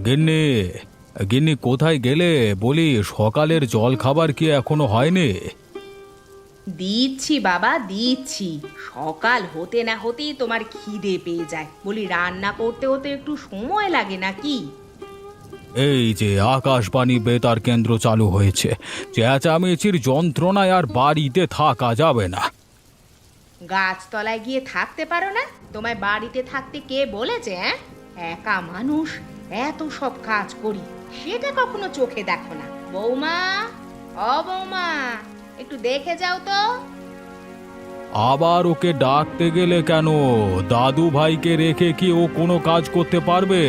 গিন্নি, গিন্নি কোথায় গেলে? বলি সকালের জল খাবার কি এখনো হয়নি? দিচ্ছি বাবা, দিচ্ছি। সকাল হতে না হতেই তোমার খিদে পেয়ে যায়। বলি রান্না করতে হতে একটু সময় লাগে নাকি? এই যে আকাশবাণী বেতার কেন্দ্র চালু হয়েছে, চেঁচামেচির যন্ত্রণায় আর বাড়িতে থাকা যাবে না। গাছতলায় গিয়ে থাকতে পারো না? তোমায় বাড়িতে থাকতে কে বলেছে? হ্যাঁ, একা মানুষ, এত সব কাজ করি, সেটা কখনো চোখে দেখো না? বৌমা, ও বৌমা, একটু দেখে যাও তো। আবার ওকে ডাকতে গেলে কেন? দাদু ভাইকে রেখে কি ও কোনো কাজ করতে পারবে?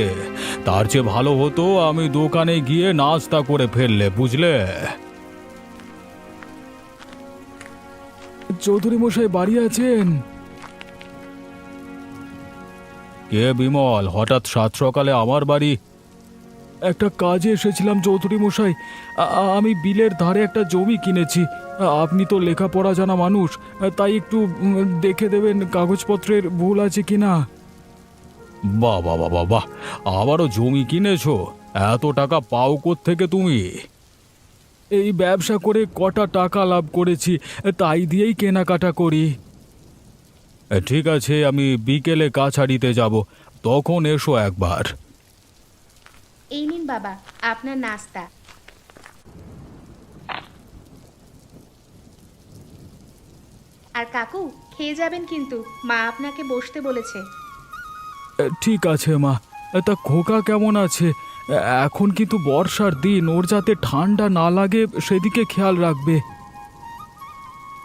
তার চেয়ে ভালো হতো আমি দোকানে গিয়ে নাস্তা করে ফেললে, বুঝলে? চৌধুরী মশাই বাড়ি আছেন? কে বিমল, হঠাৎ সাত সকালে আমার বাড়ি? একটা কাজে এসেছিলাম চৌধুরী মশাই। আমি বিলের ধারে একটা জমি কিনেছি। আপনি তো লেখাপড়া জানা মানুষ, তাই একটু দেখে দেবেন কাগজপত্রের ভুল আছে কিনা। বাহ বাহ বাহ বাহ, আবারও জমি কিনেছো? এত টাকা পাও কোত্থেকে তুমি? এই ব্যবসা করে কটা টাকা লাভ করেছি, তাই দিয়েই কেনাকাটা করি। ঠিক আছে, আমি বিকেলে কাছারিতে যাব, তখন এসো একবার। এই নিন বাবা আপনার নাস্তা। আর কাকু, খেয়ে যাবেন কিন্তু, মা আপনাকে বসতে বলেছে। ঠিক আছে মা। তা খোকা কেমন আছে? এখন কিন্তু বর্ষার দিন, ওর যাতে ঠান্ডা না লাগে সেদিকে খেয়াল রাখবে।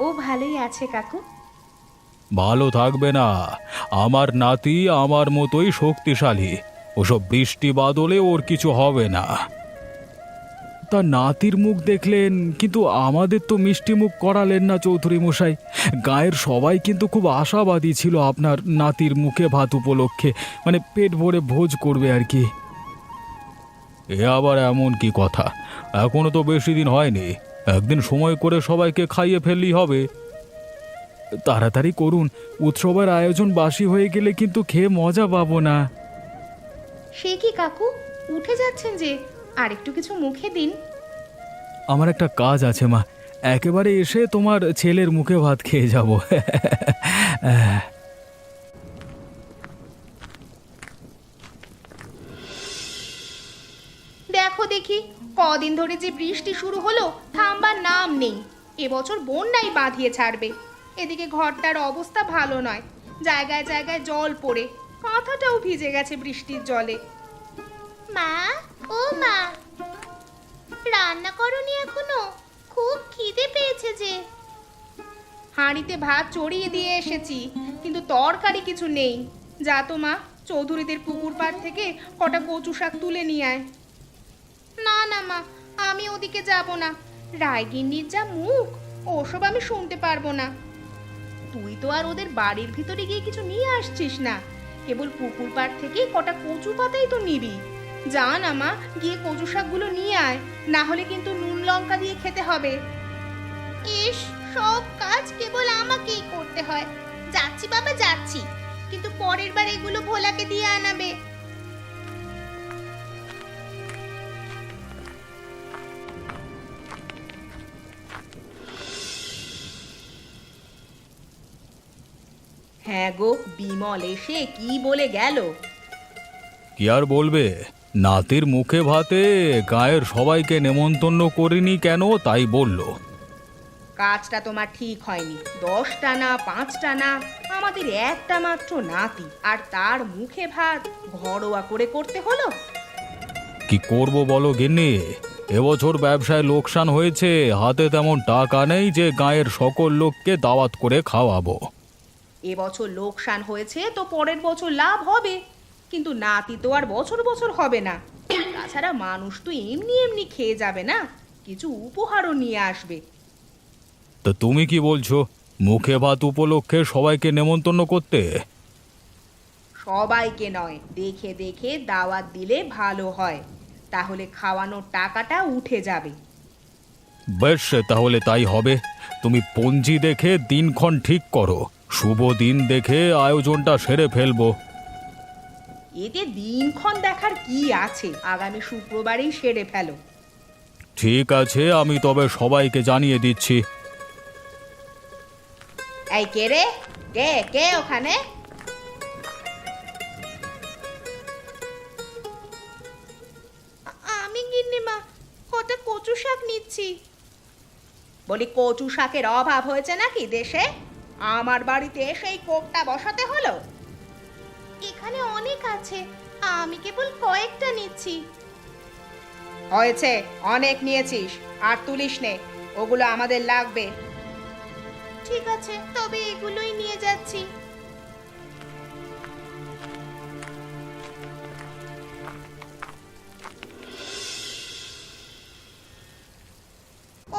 ও ভালোই আছে কাকু। ভালো থাকবে না? আমার নাতি আমার মতোই শক্তিশালী, ওসব বৃষ্টি বাদলে ওর কিছু হবে না। তা নাতির মুখ দেখলেন, কিন্তু আমাদের তো মিষ্টি মুখ করালেন না চৌধুরী মশাই। গায়ের সবাই কিন্তু খুব আশাবাদী ছিল আপনার নাতির মুখে ভাত উপলক্ষে, মানে পেট ভরে ভোজ করবে আর কি। এ আবার এমন কি কথা? এখনো তো বেশি দিন হয়নি, একদিন সময় করে সবাইকে খাইয়ে ফেললেই হবে। তাড়াতাড়ি করুন, উৎসবের আয়োজন বাসি হয়ে গেলে কিন্তু খেয়ে মজা পাবো না। সে কি কাকু, উঠে যাচ্ছেন যে? আর একটু কিছু মুখে দিন। আমার একটা কাজ আছে মা, একেবারে এসে তোমার ছেলের মুখে ভাত খেয়ে যাব। দেখো দেখি, কদিন ধরে যে বৃষ্টি শুরু হলো, থামবার নাম নেই। এবছর বন্যাই বাঁধিয়ে ছাড়বে। এদিকে ঘরটার অবস্থা ভালো নয়, জায়গায় জায়গায় জল পড়ে কাঁথাটাও ভিজে গেছে বৃষ্টির জলে। মা, ও মা, রান্না করনি এখনো? খুব খিদে পেয়েছে যে। হাঁড়িতে ভাত চড়িয়ে দিয়ে এসেছি, কিন্তু তরকারি কিছু নেই। যা তো মা, চৌধুরীদের পুকুর পাড় থেকে কটা কচু শাক তুলে নিয়ে আয়। না না মা, আমি ওদিকে যাব না। রায়গিন্নির যা মুখ, ওসব আমি শুনতে পারবো না। তুই তো আর ওদের বাড়ির ভিতরে গিয়ে কিছু নিয়ে আসছিস না, কেবল পুকুর পাড় থেকে কটা কচু পাতাই তো নিবি। যা না মা, গিয়ে কচু শাকগুলো নিয়ে আয়, না হলে কিন্তু নুন লঙ্কা দিয়ে খেতে হবে। ইস, সব কাজ কেবল আমাকেই করতে হয়। যাচ্ছি বাবা, যাচ্ছি, কিন্তু পরের বার এগুলো ভোলাকে দিয়ে আনাবে। হ্যাঁ গো, বিমল এসে কি বলে গেল? কি আর বলবে, নাতির মুখে ভাতে গায়ের সবাইকে নেমন্তন্ন করিনি কেন তাই বলল। কাজটা তোমার ঠিক হয়নি। 10টা না 5টা না, আমাদের একটা মাত্র নাতি, আর তার মুখে ভাত ঘরোয়া করে করতে হলো। কি করব বলো গিন্নি, এবছর ব্যবসায় লোকসান হয়েছে, হাতে তেমন টাকা নেই যে গায়ের সকল লোককে দাওয়াত করে খাওয়াবো। এবছর লোকসান হয়েছে তো পরের বছর লাভ হবে, কিন্তু নাতি তো আর বছর বছর হবে না। তাছাড়া মানুষ তো এমনি এমনি খেয়ে যাবে না, কিছু উপহারও নিয়ে আসবে। তা তুমি কি বলছো, মুখে ভাত উপলক্ষে সবাইকে নেমন্তন্ন করতে? সবাইকে নয়, দেখে দেখে দাওয়াত দিলে ভালো হয়, তাহলে খাওয়ানোর টাকাটা উঠে যাবে। বেশ, তাহলে তাই হবে। তুমি পঞ্জি দেখে দিনক্ষণ ঠিক করো, শুভ দিন দেখে আয়োজনটা সেরে ফেলবো। এতে দিনক্ষণ দেখার কি আছে, আগামী শুক্রবারেই সেরে ফেলো। ঠিক আছে, আমি তবে সবাইকে জানিয়ে দিচ্ছি। এই কে রে, কে কে ওখানে? আমি গিন্নিমা, কটা কচু শাক নিচ্ছি। বলি কচু শাকের অভাব হয়েছে নাকি দেশে? আমার বাড়িতে সেই কোপটা বসাতে হলো। এখানে অনেক আছে, আমি কেবল কয়েকটা নিচ্ছি। হয়েছে, অনেক নিয়েছিস, আর তুলিস নে, ওগুলো আমাদের লাগবে। ঠিক আছে, তবে এগুলোই নিয়ে যাচ্ছি।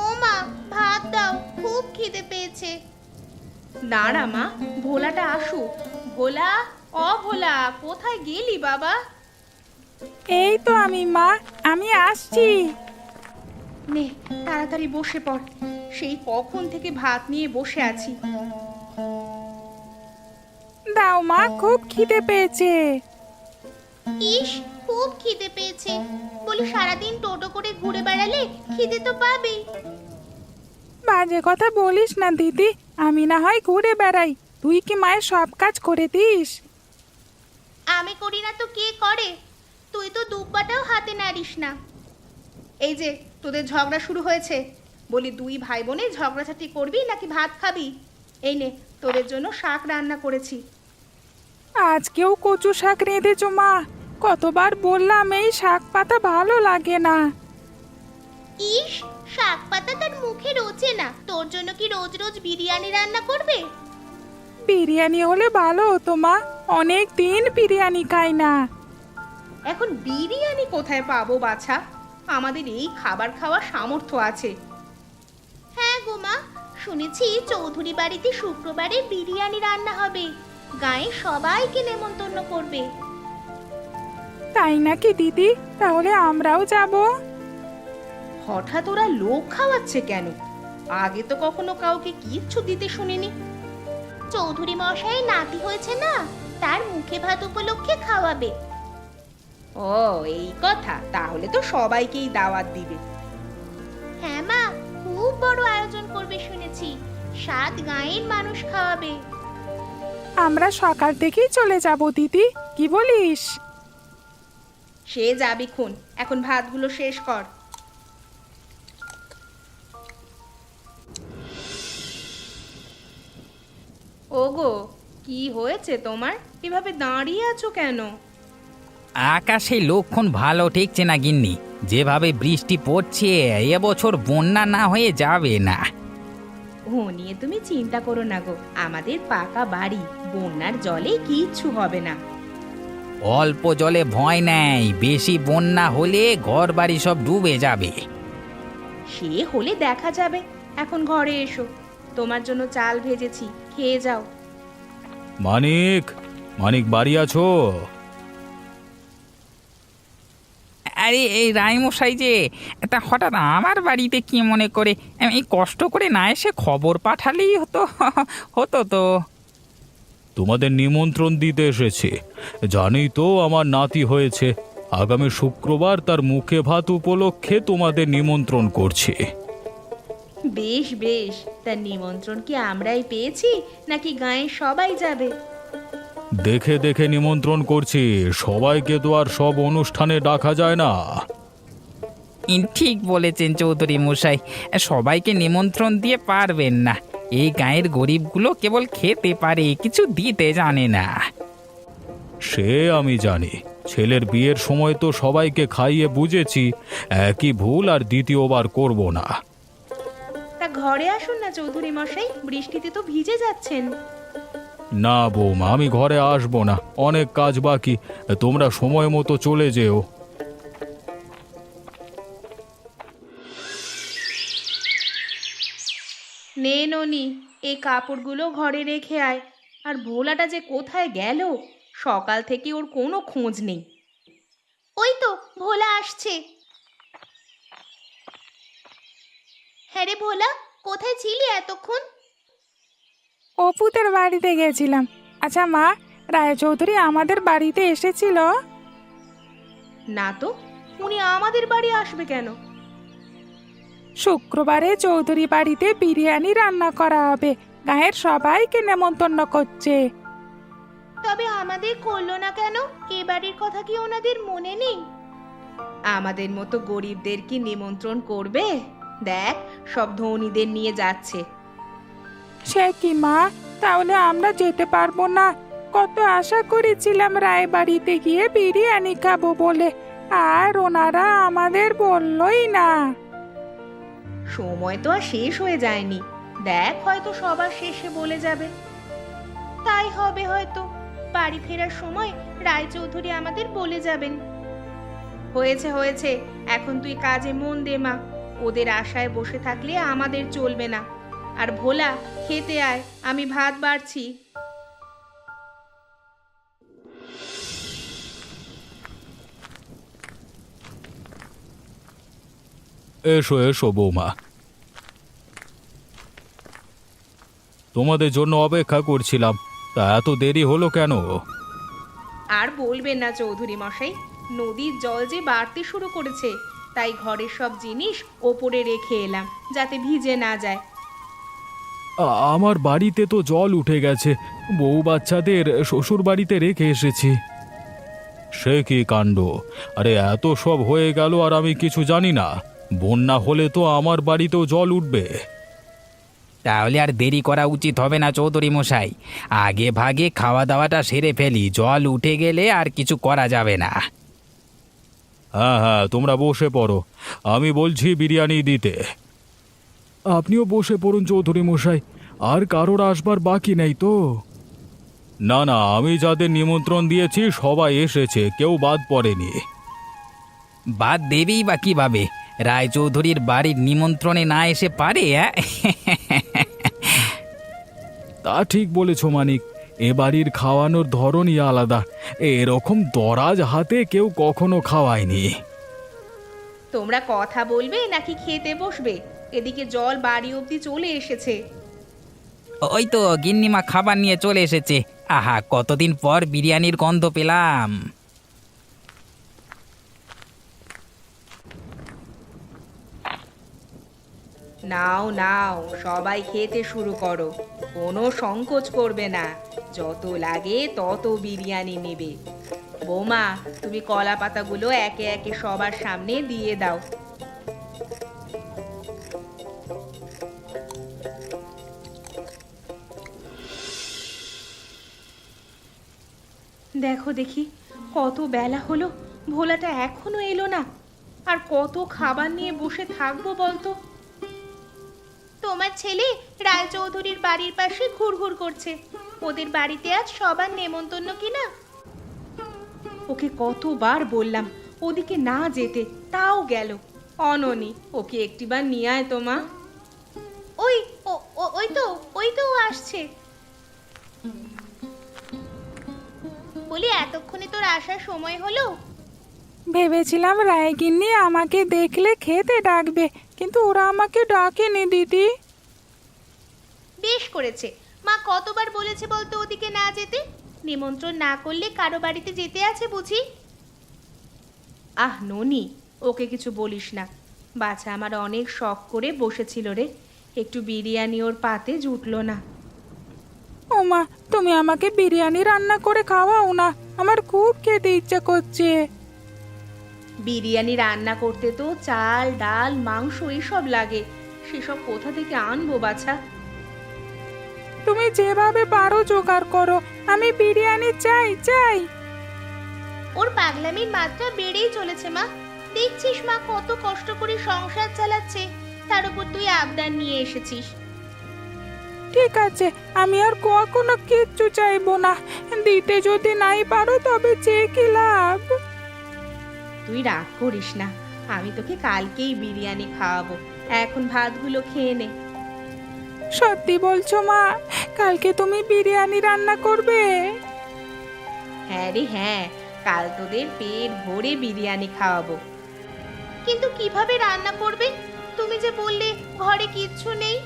ও মা, ভাত দাও, খুব খিদে পেয়েছে। দাঁড়া মা, ভোলাটা আসুক। ভোলা, ও ভোলা, কোথায় গেলি বাবা? এই তো আমি মা, আমি আসছি। নে, তাড়াতাড়ি বসে পড়, সেই কখন থেকে ভাত নিয়ে বসে আছি। দাও মা, খুব খিদে পেয়েছে। ইস, খুব খিদে পেয়েছে। বলি সারাদিন টোটো করে ঘুরে বেড়ালে খিদে তো পাবেই। বাজে কথা বলিস না দিদি, আমি না হয় ঘুরে বেড়াই, তুই কি মায়ের সব কাজ করে দিস? আমি করি না তো কে করে? তুই তো দুব্বাটাও হাতে নাড়িস না। এই যে তোদের ঝগড়া শুরু হয়েছে, বলি দুই ভাই বোনে ঝগড়াঝাটি করবি নাকি ভাত খাবি? এই নে, তোদের জন্য শাক রান্না করেছি। আজকেও কচু শাক রেঁধেছো মা? কতবার বললাম এই শাক পাতা ভালো লাগে না। ইস, শাক পাতা তার মুখে রোচে না, তোর জন্য কি রোজ রোজ বিরিয়ানি রান্না করবে? বিরিয়ানি হলে ভালো হতো মা, অনেক দিন বিরিয়ানি খাই না। এখন বিরিয়ানি কোথায় পাবো বাছা? আমাদের এই খাবার খাওয়ার সামর্থ্য আছে। হ্যাঁ গো মা, শুনেছি চৌধুরী বাড়িতে শুক্রবারে বিরিয়ানি রান্না হবে, গায়ে সবাইকে নেমন্তন্ন করবে। তাই নাকি দিদি? তাহলে আমরাও যাব। হঠাৎ ওরা লোক খাওয়াচ্ছে কেন? আগে তো কখনো কাউকে কিচ্ছু দিতে শুনিনি। চৌধুরী মশাই নাতি হয়েছে না, তার মুখে ভাত উপলক্ষে খাওয়াবে। ও এই কথা, তাহলে তো সবাইকেই দাওয়াত দিবে। হ্যাঁ মা, খুব বড় আয়োজন করবে শুনেছি, 7 গাঁয়ের মানুষ খাওয়াবে। আমরা সকাল থেকেই চলে যাব দিদি, কি বলিস? সে যাবি খুন, এখন ভাতগুলো শেষ কর। ওগো, কি হয়েছে তোমার? এভাবে দাঁড়িয়ে আছো কেন? আকাশে লক্ষণ ভালো ঠেকছে না গিন্নি, যেভাবে বৃষ্টি পড়ছে এবছর বন্যা না হয়ে যাবে না। ও নিয়ে তুমি চিন্তা করো না গো, আমাদের পাকা বাড়ি, বন্যার জলে কিচ্ছু হবে না। অল্প জলে ভয় নেই, বেশি বন্যা হলে ঘর বাড়ি সব ডুবে যাবে। সে হলে দেখা যাবে, এখন ঘরে এসো, তোমার জন্য চাল ভেজেছি, খেয়ে যাও। মানিক, মানিক বাড়ি আছো? আরে এই রায়মশাই যে, তা হঠাৎ আমার বাড়িতে কি মনে করে? এই কষ্ট করে না এসে খবর পাঠালেই হতো হতো তো। তোমাদের নিমন্ত্রণ দিতে এসেছি। জানোই তো আমার নাতি হয়েছে, আগামী শুক্রবার তার মুখে ভাত উপলক্ষে তোমাদের নিমন্ত্রণ করছি। বেশ বেশ, তার নিমন্ত্রণ কি আমরাই পেয়েছি নাকি গাঁয়ের সবাই যাবে? দেখে দেখে নিমন্ত্রণ করছি, সবাইকে তো আর সব অনুষ্ঠানে ডাকা যায় না। ঠিক বলেছেন চৌধুরী মশাই, সবাইকে নিমন্ত্রণ দিয়ে পারবেন না। এই গাঁয়ের গরিবগুলো কেবল খেতে পারে, কিছু দিতে জানে না। সে আমি জানি, ছেলের বিয়ের সময় তো সবাইকে খাইয়ে বুঝেছি, একই ভুল আর দ্বিতীয়বার করব না। তা ঘরে আসুন না চৌধুরী মশাই, বৃষ্টিতে তো ভিজে যাচ্ছেন। না বৌমা, আমি ঘরে আসবো না, অনেক কাজ বাকি, তোমরা সময় মতো চলে যেও। নে ননি, এই কাপড়গুলো ঘরে রেখে আয়। আর ভোলাটা যে কোথায় গেল, সকাল থেকে ওর কোনো খোঁজ নেই। ওই তো ভোলা আসছে। হ্যাঁ রে ভোলা, কোথায় ছিলি এতক্ষণ? অপুদের বাড়িতে গেছিলাম। আচ্ছা মা, রায়চৌধুরী আমাদের বাড়িতে এসেছিল? না তো, উনি আমাদের বাড়ি আসবে কেন? শুক্রবারে চৌধুরী বাড়িতে বিরিয়ানি রান্না করা হবে, গায়ের সবাইকে নেমন্তন্ন করছে। তবে আমাদের করলো না কেন? এ বাড়ির কথা কি ওনাদের মনে নেই? আমাদের মতো গরিবদের কি নিমন্ত্রণ করবে? দেখ, সব ধনীদের নিয়ে যাচ্ছে। সে কি মা, তাহলে আমরা যেতে পারবো না? কত আশা করেছিলাম রায় বাড়িতে গিয়ে বিরিয়ানি খাবো বলে, আর ওনারা আমাদের বললই না। সময় তো আর শেষ হয়ে যায়নি, দেখ হয়তো সবার শেষে বলে যাবে। তাই হবে হয়তো, বাড়ি ফেরার সময় রায়চৌধুরী আমাদের বলে যাবেন। হয়েছে হয়েছে, এখন তুই কাজে মন দে মা। ওদের আশায় বসে থাকলে আমাদের চলবে না। আর ভোলা, খেতে আয়, আমি ভাত বাড়ছি। এসো এসো বৌমা, তোমাদের জন্য অপেক্ষা করছিলাম। তা এত দেরি হলো কেন? আর বলবেন না চৌধুরী মশাই, নদীর জল যে বাড়তে শুরু করেছে, তাই ঘরের সব জিনিস ওপরে রেখে এলাম যাতে ভিজে না যায়। আমার বাড়িতে তো জল উঠে গেছে, বউ বাচ্চাদের শ্বশুর বাড়িতে রেখে এসেছি। সে কি কাণ্ড! আরে এত সব হয়ে গেল আর আমি কিছু জানি না? বন্যা হলে তো আমার বাড়িতেও জল উঠবে। তাহলে আর দেরি করা উচিত হবে না চৌধুরী মশাই, আগে ভাগে খাওয়া দাওয়াটা সেরে ফেলি, জল উঠে গেলে আর কিছু করা যাবে না। হ্যাঁ হ্যাঁ, তোমরা বসে পড়ো, আমি বলছি বিরিয়ানি দিতে। আপনিও বসে পড়ুন চৌধুরী মশাই, আর কারোর আসবার বাকি নেই তো? না না, আমি যাদের নিমন্ত্রণ দিয়েছি সবাই এসেছে, কেউ বাদ পড়েনি। বাদ দেবেই বা কিভাবে? রায়চৌধুরীর বাড়ির নিমন্ত্রণে না এসে পারে? তা ঠিক বলেছ মানিক, এ বাড়ির খাওয়ানোর ধরনই আলাদা, এরকম দরাজ হাতে কেউ কখনো খাওয়ায়নি। তোমরা কথা বলবে নাকি খেতে বসবে? এদিকে জল বাড়ি অবধি চলে এসেছে। ওই তো গিন্নিমা খাবার নিয়ে চলে এসেছে। আহা, কতদিন পর বিরিয়ানির গন্ধ পেলাম। নাও নাও, সবাই খেতে শুরু করো, কোনো সংকোচ করবে না। যত লাগে তত বিরিয়ানি নেবে। বৌমা, তুমি কলা পাতাগুলো একে একে সবার সামনে দিয়ে দাও। দেখো দেখি, কত বেলা হলো, ভোলাটা এখনো এলো না। আর কত খাবার নিয়ে বসে থাকবো বলতো? তোমার ছেলে রায়চৌধুরীর বাড়ির পাশে ঘুরঘুর করছে। ওদের বাড়িতে আজ সবার নেমন্তন্ন কিনা? ওকে কতবার বললাম ওদিকে না যেতে, তাও গেল। অননি, ওকে একটিবার নিয়ে আয় তো মা। ওই ওই তো ও আসছে। বলি, এতক্ষণে তোর আসার সময় হলো? ভেবেছিলাম রায়গিন্নি আমাকে দেখলে খেতে ডাকবে, কিন্তু ওরা আমাকে ডাকেনি দিদি। বেশ করেছে, মা কতবার বলেছে বলতো ওদিকে না যেতে? নিমন্ত্রণ না করলে কারো বাড়িতে যেতে আছে বুঝি? আহ ননি, ওকে কিছু বলিস না। বাছা আমার অনেক শখ করে বসেছিল রে, একটু বিরিয়ানি ওর পাতে জুটলো না। ও মা, তুমি আমাকে বিরিয়ানি রান্না করে খাওয়াও না, আমার খুব খেতে ইচ্ছে করছে। বিরিয়ানি রান্না করতে তো চাল ডাল মাংস এসব লাগে, সেসব কোথা থেকে আনবো বাছা? তুমি যেভাবে পারো জোগাড় করো, আমি বিরিয়ানি চাই চাই। ওর পাগলামির মাত্রা বেড়েই চলেছে মা। দেখছিস মা কত কষ্ট করে সংসার চালাচ্ছে, তার উপর তুই আবদার নিয়ে এসেছিস। ঠিক আছে, আমি আর কখনো কিচ্ছু চাইবো না। দিতে যদি নাই পারো তবে চেয়ে কি লাভ? তুই রাগ করিস না, আমি তোকে কালকেই বিরিয়ানি খাওয়াবো। এখন ভাতগুলো খেয়ে নে। সত্যি বলছো মা? কালকে তুমি বিরিয়ানি রান্না করবে? হ্যাঁ রে হ্যাঁ, কাল তোদের পেট ভরে বিরিয়ানি খাওয়াবো। কিন্তু কিভাবে রান্না করবে? তুমি যে বললে ঘরে কিচ্ছু নেই।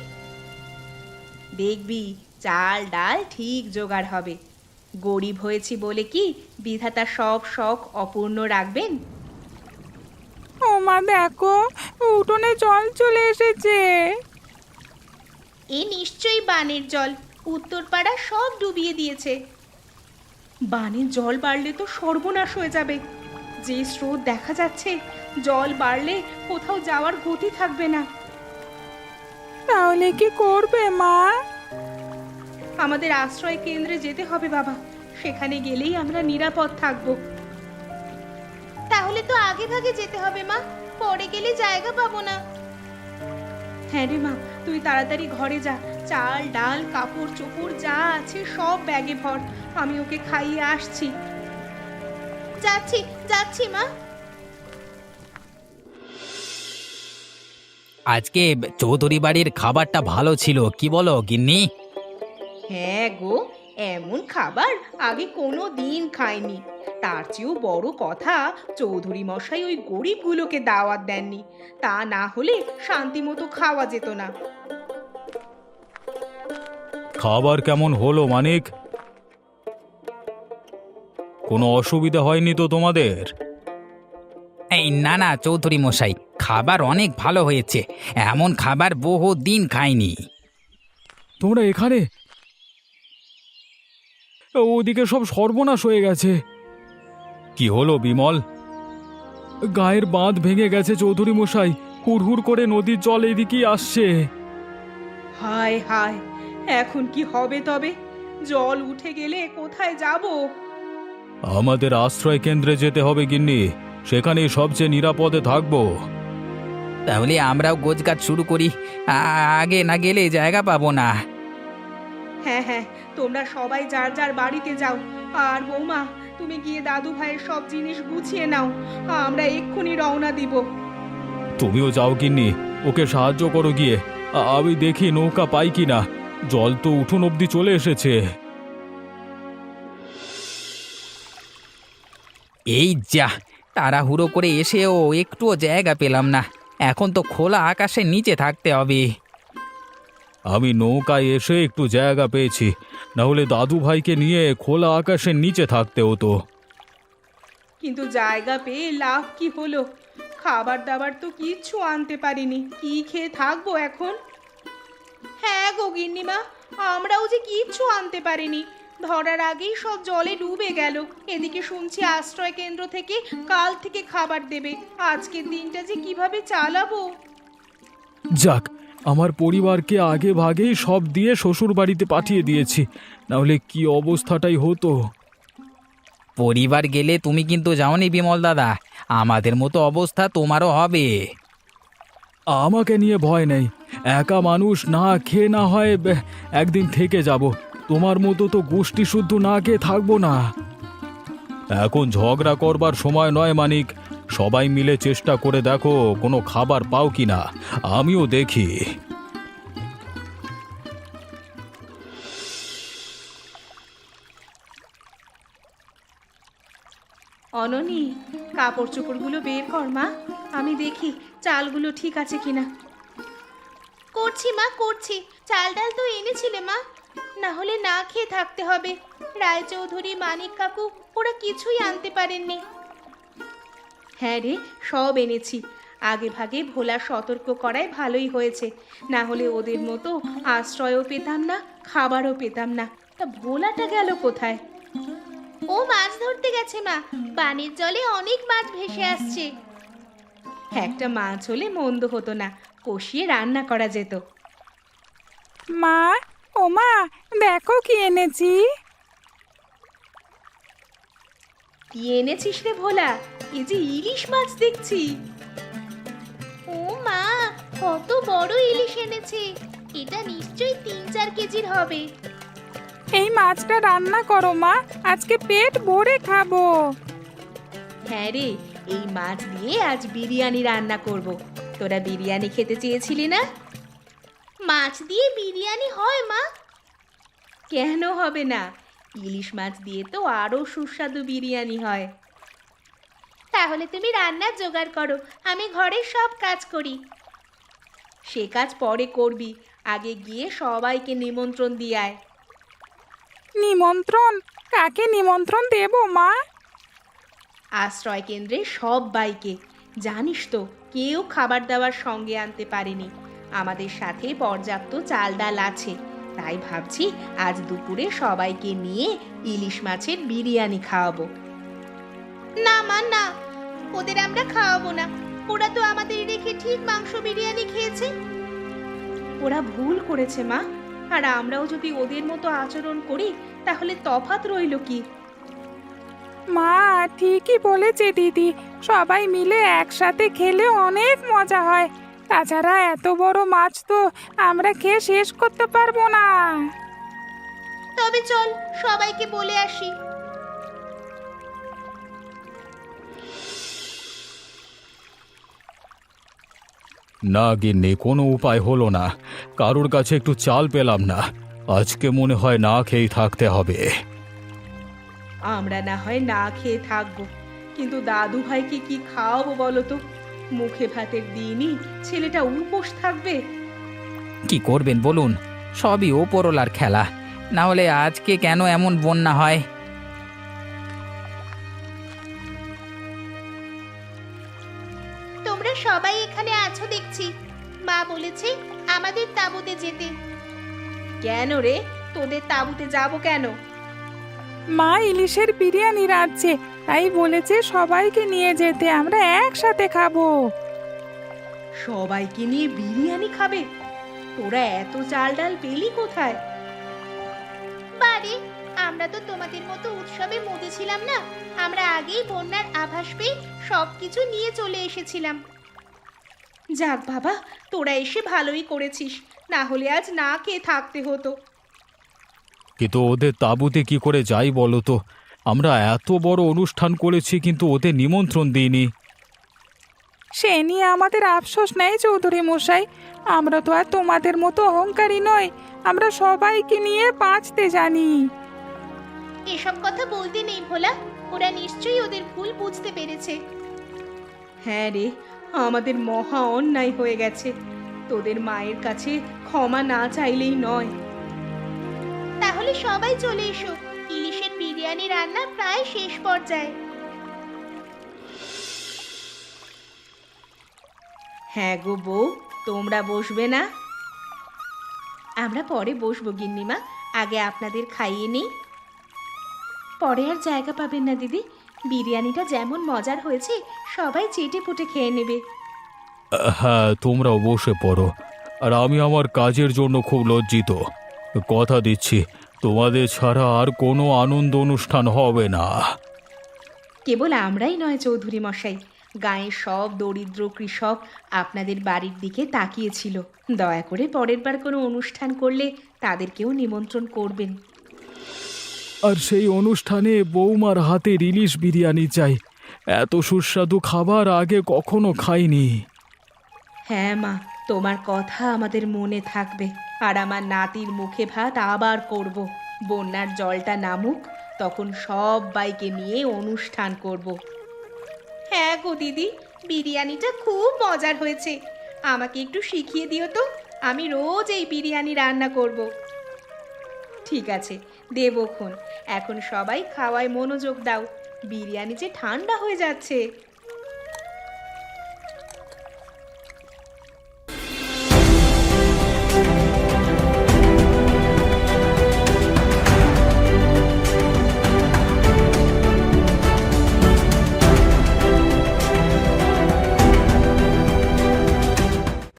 দেখবি চাল ডাল ঠিক জোগাড় হবে। গরিব হয়েছি বলে কি বিধাতা সব শখ অপূর্ণ রাখবেন? ও মা দেখো, উঠোনে জল চলে এসেছে। এ নিশ্চয়ই বানের জল, উত্তরপাড়া সব ডুবিয়ে দিয়েছে। বানের জল বাড়লে তো সর্বনাশ হয়ে যাবে। যে স্রোত দেখা যাচ্ছে, জল বাড়লে কোথাও যাওয়ার গতি থাকবে না। তাহলে কি করবে মা? আমাদের আশ্রয় কেন্দ্রে যেতে হবে বাবা, সেখানে গেলেই আমরা নিরাপদ থাকবো। তাহলে তো আগে ভাগে যেতে হবে মা, পরে গেলে জায়গা পাবো না। হ্যাঁ রে মা, তুই তাড়াতাড়ি ঘরে যা, চাল ডাল কাপড় চোপড় যা আছে সব ব্যাগে ভর, আমি ওকে খাইয়ে আসছি। যাচ্ছি যাচ্ছি মা। আজকে চৌধুরী বাড়ির খাবারটা ভালো ছিল, কি বলো গিন্নি? হ্যাঁ গো, এমন খাবার আগে কোনো দিন খাইনি। তার চেয়েও বড় কথা, চৌধুরী মশাই ওই গরিবগুলোকে দাওয়াত দেননি, তা না হলে শান্তি মতো খাওয়া যেত না। খাবার কেমন হলো মানিক? কোনো অসুবিধা হয়নি তো তোমাদের? এই না না চৌধুরী মশাই, খাবার অনেক ভালো হয়েছে, এমন খাবার বহু দিন খাইনি। তোমরা এখানে? ওদিকে সব সর্বনাশ হয়ে গেছে। কি হলো বিমল? গায়ের বাঁধ ভেঙে গেছে চৌধুরী মশাই, হুড়হুড় করে নদীর জল এদিকেই আসছে। হায় হায়, এখন কি হবে তবে? জল উঠে গেলে কোথায় যাব? আমাদের আশ্রয় কেন্দ্রে যেতে হবে গিন্নি, সেখানেই সবচেয়ে নিরাপদে থাকবো। তাহলে আমরাও গোছগাছ শুরু করি, আগে না গেলে জায়গা পাবো না। হ্যাঁ হ্যাঁ, তোমরা সবাই যার যার বাড়িতে যাও। আর বৌমা, তুমি গিয়ে দাদু ভাইয়ের সব জিনিস গুছিয়ে নাও, আমরা এক্ষুনি রওনা দিব। তুমিও যাও গিন্নি, ওকে সাহায্য করো গিয়ে। আমি দেখি নৌকা পাই কিনা, জল তো উঠোন অব্দি চলে এসেছে। এই যা, তাড়াহুড়ো করে এসেও একটুও জায়গা পেলাম না, এখন তো খোলা আকাশের নিচে থাকতে হবে। আমি নৌকায় এসে একটু জায়গা পেয়েছি, না হলে দাদু ভাইকে নিয়ে খোলা আকাশের নিচে থাকতে হতো। কিন্তু জায়গা পেয়ে লাভ কি হলো? খাবার দাবার তো কিচ্ছু আনতে পারিনি, কি খেয়ে থাকবো এখন? হ্যাঁ গো গিন্নিমা, আমরাও যে কিচ্ছু আনতে পারিনি, ধরার আগেই সব জলে ডুবে গেল। এদিকে শুনছি আশ্রয় কেন্দ্র থেকে কাল থেকে খাবার দেবে, আজকের দিনটা যে কিভাবে চালাবো। যাক, আমার পরিবারকে আগে ভাগেই সব দিয়ে শ্বশুর বাড়িতে পাঠিয়ে দিয়েছি, না হলে কি অবস্থাটাই হতো। পরিবার গেলে তুমি কিন্তু যাওনি বিমল দাদা, আমাদের মতো অবস্থা তোমারও হবে। আমাকে নিয়ে ভয় নেই, একা মানুষ না খেয়ে না হয় একদিন থেকে যাব। তোমার মতো তো গোষ্ঠী শুদ্ধ না খেয়ে থাকবো না। এখন ঝগড়া করবার সময় নয় মানিক, সবাই মিলে চেষ্টা করে দেখো কোনো খাবার পাও কিনা, আমিও দেখি। অননি, কাপড় চোপড়গুলো বের কর মা, আমি দেখি চালগুলো ঠিক আছে কিনা। করছি মা করছি, চাল ডাল তো এনেছিলে মা, না হলে না খেয়ে থাকতে হবে। রায়চৌধুরী মানিক কাকু ওরা কিছুই আনতে পারেননি। হ্যাঁ রে, সব এনেছি। আগে ভাগে ভোলা সতর্ক করায় ভালোই হয়েছে, না হলে ওদের মতো আশ্রয়ও পেতাম না, খাবারও পেতাম না। তা ভোলাটা গেল কোথায়? ও মাছ ধরতে গেছে মা, পানির জলে অনেক মাছ ভেসে আসছে। একটা মাছ হলে মন্দ হতো না, কষিয়ে রান্না করা যেত। মা, ও মা, দেখো কি এনেছি। কি এনেছিস রে ভোলা? এই যে ইলিশ মাছ দেখছি। ও মা, কত বড় ইলিশ এনেছে, এটা নিশ্চয়ই 3-4 কেজির হবে। এই মাছটা রান্না করো মা, আজকে পেট ভরে খাবো। হ্যাঁ রে, এই মাছ দিয়ে আজ বিরিয়ানি রান্না করব। তোরা বিরিয়ানি খেতে চেয়েছিলি না? মাছ দিয়ে বিরিয়ানি হয় মা? কেন হবে না, ইলিশ মাছ দিয়ে তো আরো সুস্বাদু বিরিয়ানি হয়। তাহলে তুমি রান্নার জোগাড় করো, আমি ঘরের সব কাজ করি। সে কাজ পরে করবি, আগে গিয়ে সবাইকে নিমন্ত্রণ দিয়ে আয়। নিমন্ত্রণ? কাকে নিমন্ত্রণ দেব মা? আশ্রয় কেন্দ্রে সবাইকে। জানিস তো কেউ খাবার দাবার সঙ্গে আনতে পারেনি। আমাদের সাথে পর্যাপ্ত চাল ডাল আছে, তাই ভাবছি আজ দুপুরে সবাইকে নিয়ে ইলিশ মাছের বিরিয়ানি খাওয়াবো। না মা না, ওদের আমরা খাওয়াবো না। ওরা তো আমাদের রেখে ঠিক মাংস বিরিয়ানি খেয়েছে। ওরা ভুল করেছে মা, আর আমরাও যদি ওদের মতো আচরণ করি তাহলে তফাৎ রইল কি? মা ঠিকই বলেছে দিদি, সবাই মিলে একসাথে খেলে অনেক মজা হয়। তাছাড়া এত বড় মাছ তো আমরা খেয়ে শেষ করতে পারবো না। তবে চল সবাইকে বলে আসি। না গিন্নি, কোনো উপায় হলো না। কারোর কাছে একটু চাল পেলাম না। আজকে মনে হয় না খেয়েই থাকতে হবে। আমরা না হয় না খেয়ে থাকবো, কিন্তু দাদু ভাইকে কি খাওয়াবো বলো তো? মুখে ভাতের দিনই ছেলেটা উপোস থাকবে। কি করবেন বলুন, সবই ওপরওয়ালার খেলা। না হলে আজকে কেন এমন বন্যা হয়? তোমরা সবাই এখানে আছো দেখছি। মা বলেছে আমাদের তাঁবুতে যেতে। কেন রে, তোদের তাঁবুতে যাব কেন? মা ইলিশের বিরিয়ানি রাঁধছে, তাই বলেছে সবাইকে নিয়ে যেতে, আমরা একসাথে খাবো। সবাইকে নিয়ে বিরিয়ানি খাবে? তোরা এত চাল ডাল পেলি কোথায়? বাড়ি, আমরা তো তোমাদের মতো উৎসবে মজেছিলাম না। আমরা আগেই বন্যার আভাস পেয়ে সবকিছু নিয়ে চলে এসেছিলাম। যাক বাবা, তোরা এসে ভালোই করেছিস, না হলে আজ না খেয়ে থাকতে হতো। কিন্তু ওদের তাঁবুতে কি করে যাই বলো তো? আমরা এত বড় অনুষ্ঠান করেছি কিন্তু ওদের নিমন্ত্রণ দিইনি। সে নিয়ে আমাদের আফসোস নেই চৌধুরী মশাই, আমরা তো আর তোমাদের মতো অহংকারী নই, আমরা সবাইকে নিয়ে বাঁচতে জানি। এসব কথা বলতে নেই ভোলা, ওরা নিশ্চয়ই ওদের ভুল বুঝতে পেরেছে। হ্যাঁ রে, আমাদের মহা অন্যায় হয়ে গেছে। তোদের মায়ের কাছে ক্ষমা না চাইলেই নয়। তাহলে সবাই চলে এসো, ইলিশের বিরিয়ানি রান্না প্রায় শেষ পর্যায়ে। হ্যাঁ গো বউ, তোমরা বসবে না? আমরা পরে বসবো গিন্নিমা, আগে আপনাদের খাইয়ে নিই। পরে আর জায়গা পাবেন না দিদি, বিরিয়ানিটা যেমন মজার হয়েছে সবাই চেটে পুটে খেয়ে নেবে। হ্যাঁ, তোমরাও বসে পড়ো। আর আমি আমার কাজের জন্য খুব লজ্জিত। কথা দিচ্ছি তোমাদের ছাড়া আর কোনো আনন্দ অনুষ্ঠান হবে না। কেবল আমরাই নয় চৌধুরী মশাই, গাঁয়ের সব দরিদ্র কৃষক আপনাদের বাড়ির দিকে তাকিয়েছিল। দয়া করে পরের বার কোনো অনুষ্ঠান করলে তাদেরকেও নিমন্ত্রণ করবেন। আর সেই অনুষ্ঠানে বৌমার হাতে ইলিশ বিরিয়ানি চাই। এত সুস্বাদু খাবার আগে কখনো খাইনি। হ্যাঁ মা, তোমার কথা আমাদের মনে থাকবে। আর আমার নাতির মুখে ভাত আবার করব। বন্যার জলটা নামুক, তখন সবাইকে নিয়ে অনুষ্ঠান করব। হ্যাঁ গো দিদি, বিরিয়ানিটা খুব মজার হয়েছে। আমাকে একটু শিখিয়ে দিও তো, আমি রোজ এই বিরিয়ানি রান্না করব। ঠিক আছে, দেবক্ষণ। এখন সবাই খাওয়ায় মনোযোগ দাও, বিরিয়ানি যে ঠান্ডা হয়ে যাচ্ছে।